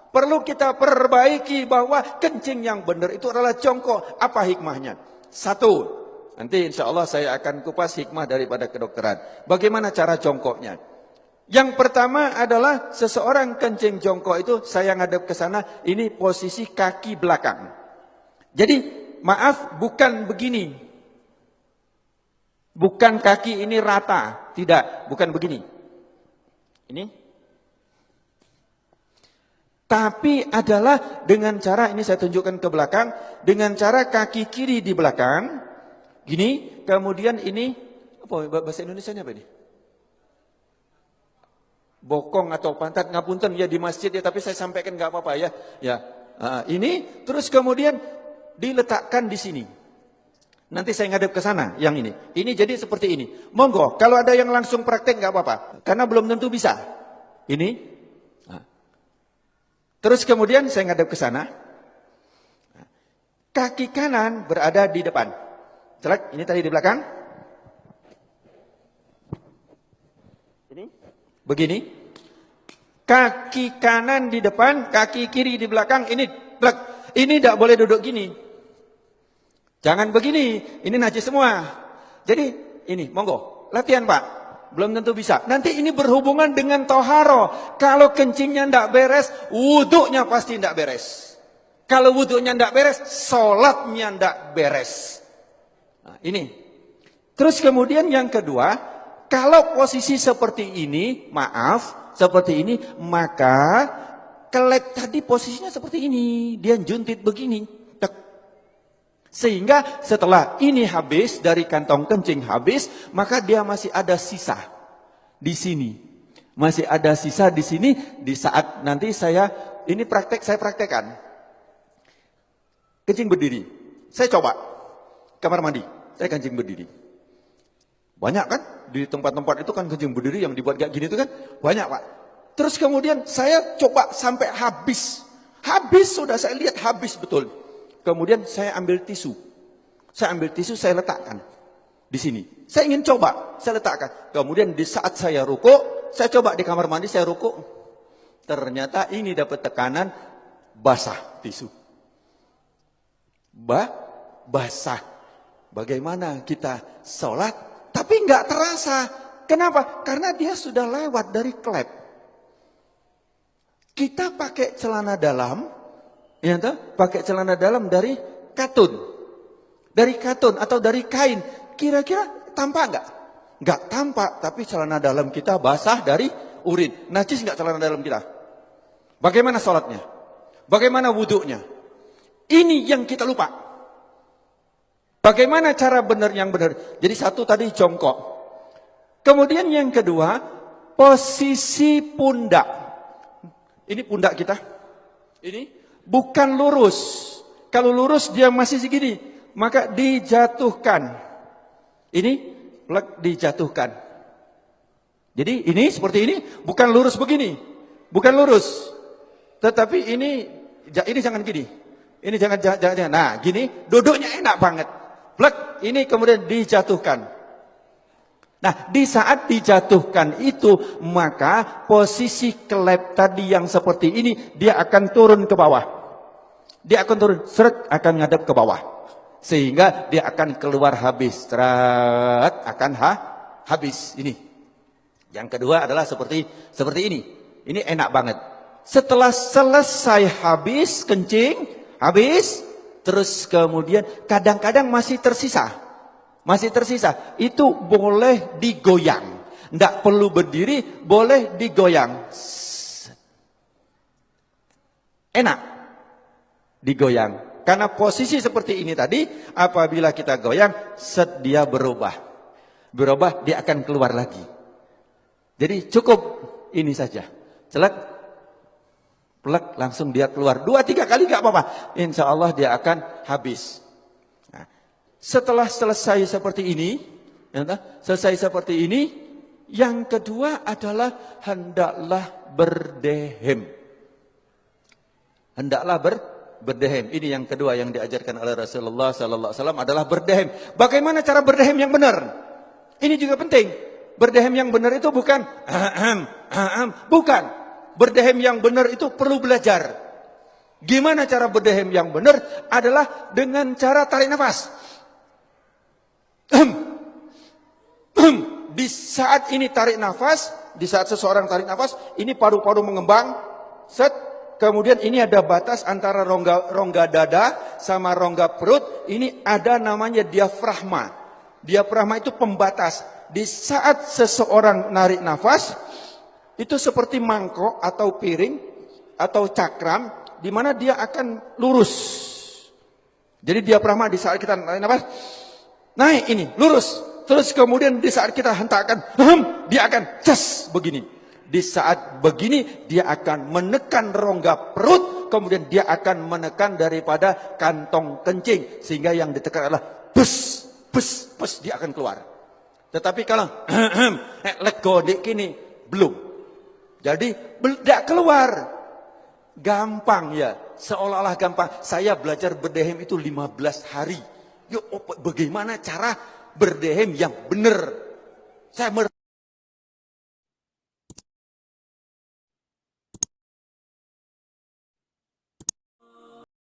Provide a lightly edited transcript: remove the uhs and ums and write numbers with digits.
Perlu kita perbaiki bahwa kencing yang benar itu adalah jongkok. Apa hikmahnya? Satu, nanti insya Allah saya akan kupas hikmah daripada kedokteran. Bagaimana cara jongkoknya? Yang pertama adalah seseorang kencing jongkok itu, saya ngadep ke sana, ini posisi kaki belakang. Jadi maaf, bukan begini. Bukan kaki ini rata, tidak, bukan begini. Ini. Tapi adalah dengan cara, ini saya tunjukkan ke belakang, dengan cara kaki kiri di belakang, gini, kemudian ini, apa bahasa Indonesianya apa ini? Bokong atau pantat, ngapunten ya di masjid ya, tapi saya sampaikan nggak apa-apa ya. Ya, ini, terus kemudian diletakkan di sini. Nanti saya ngadep ke sana, yang ini. Ini jadi seperti ini. Monggo, kalau ada yang langsung praktek nggak apa-apa, karena belum tentu bisa. Ini. Terus kemudian saya ngadep ke sana. Kaki kanan berada di depan. Jelek, ini tadi di belakang. Ini. Begini. Kaki kanan di depan, kaki kiri di belakang. Ini blek. Ini tidak boleh duduk gini. Jangan begini. Ini najis semua. Jadi ini, monggo. Latihan Pak. Belum tentu bisa. Nanti ini berhubungan dengan toharo. Kalau kencingnya tidak beres, wuduknya pasti tidak beres. Kalau wuduknya tidak beres, sholatnya tidak beres. Nah, ini. Terus kemudian yang kedua, kalau posisi seperti ini, maaf, seperti ini, maka kelek tadi posisinya seperti ini. Dia juntit begini. Sehingga setelah ini habis, dari kantong kencing habis, maka dia masih ada sisa di sini. Masih ada sisa di sini, di saat nanti saya praktekkan. Kencing berdiri. Saya coba. Kamar mandi, saya kencing berdiri. Banyak kan? Di tempat-tempat itu kan kencing berdiri yang dibuat kayak gini itu kan? Banyak Pak. Terus kemudian saya coba sampai habis. Habis sudah saya lihat habis betul. Kemudian saya ambil tisu. Saya ambil tisu, saya letakkan di sini. Saya ingin coba, saya letakkan. Kemudian di saat saya rukuk, saya coba di kamar mandi, saya rukuk. Ternyata ini dapat tekanan basah tisu. Basah. Bagaimana kita sholat, tapi nggak terasa. Kenapa? Karena dia sudah lewat dari klep. Kita pakai celana dalam, ya toh? Pakai celana dalam dari katun. Dari katun atau dari kain. Kira-kira tampak enggak? Enggak tampak, tapi celana dalam kita basah dari urin. Najis enggak celana dalam kita? Bagaimana sholatnya? Bagaimana wuduknya? Ini yang kita lupa. Bagaimana cara benar yang benar? Jadi satu tadi jongkok. Kemudian yang kedua, posisi pundak. Ini pundak kita. Ini bukan lurus. Kalau lurus dia masih segini, maka dijatuhkan. Ini dijatuhkan. Jadi ini seperti ini, bukan lurus begini. Bukan lurus. Tetapi ini jangan gini. Ini jangan. Nah, gini duduknya enak banget. Plek, ini kemudian dijatuhkan. Nah, di saat dijatuhkan itu, maka posisi kelep tadi yang seperti ini, dia akan turun ke bawah. Dia akan turun, seret, akan ngadep ke bawah. Sehingga dia akan keluar habis. Seret, akan habis. Ini. Yang kedua adalah seperti ini. Ini enak banget. Setelah selesai habis, kencing, habis, terus kemudian kadang-kadang masih tersisa. Itu boleh digoyang. Tidak perlu berdiri, boleh digoyang. Enak digoyang. Karena posisi seperti ini tadi, apabila kita goyang, dia berubah. Berubah, dia akan keluar lagi. Jadi cukup ini saja. Celek, plek, langsung dia keluar. 2-3 kali gak apa-apa. Insya Allah dia akan habis. Nah, setelah selesai seperti ini, yang kedua adalah hendaklah berdehem. Hendaklah berdehem. Ini yang kedua yang diajarkan oleh Rasulullah sallallahu alaihi wasallam adalah berdehem. Bagaimana cara berdehem yang benar? Ini juga penting. Berdehem yang benar itu bukan bukan. berdehem yang benar itu perlu belajar. Gimana cara berdehem yang benar? Adalah dengan cara tarik nafas. Di saat ini tarik nafas, di saat seseorang tarik nafas, ini paru-paru mengembang, set, kemudian ini ada batas antara rongga dada sama rongga perut, ini ada namanya diafragma. Diafragma itu pembatas. Di saat seseorang narik nafas, itu seperti mangkok atau piring atau cakram, di mana dia akan lurus. Jadi diafragma di saat kita narik nafas, naik ini, lurus. Terus kemudian di saat kita hentakkan, dia akan cas begini. Di saat begini, dia akan menekan rongga perut, kemudian dia akan menekan daripada kantong kencing. Sehingga yang ditekan adalah bus, bus, bus, dia akan keluar. Tetapi kalau lego dik kini, belum. Jadi tidak keluar. Gampang ya, seolah-olah gampang. Saya belajar berdehem itu 15 hari. Yuk, bagaimana cara berdehem yang benar? Saya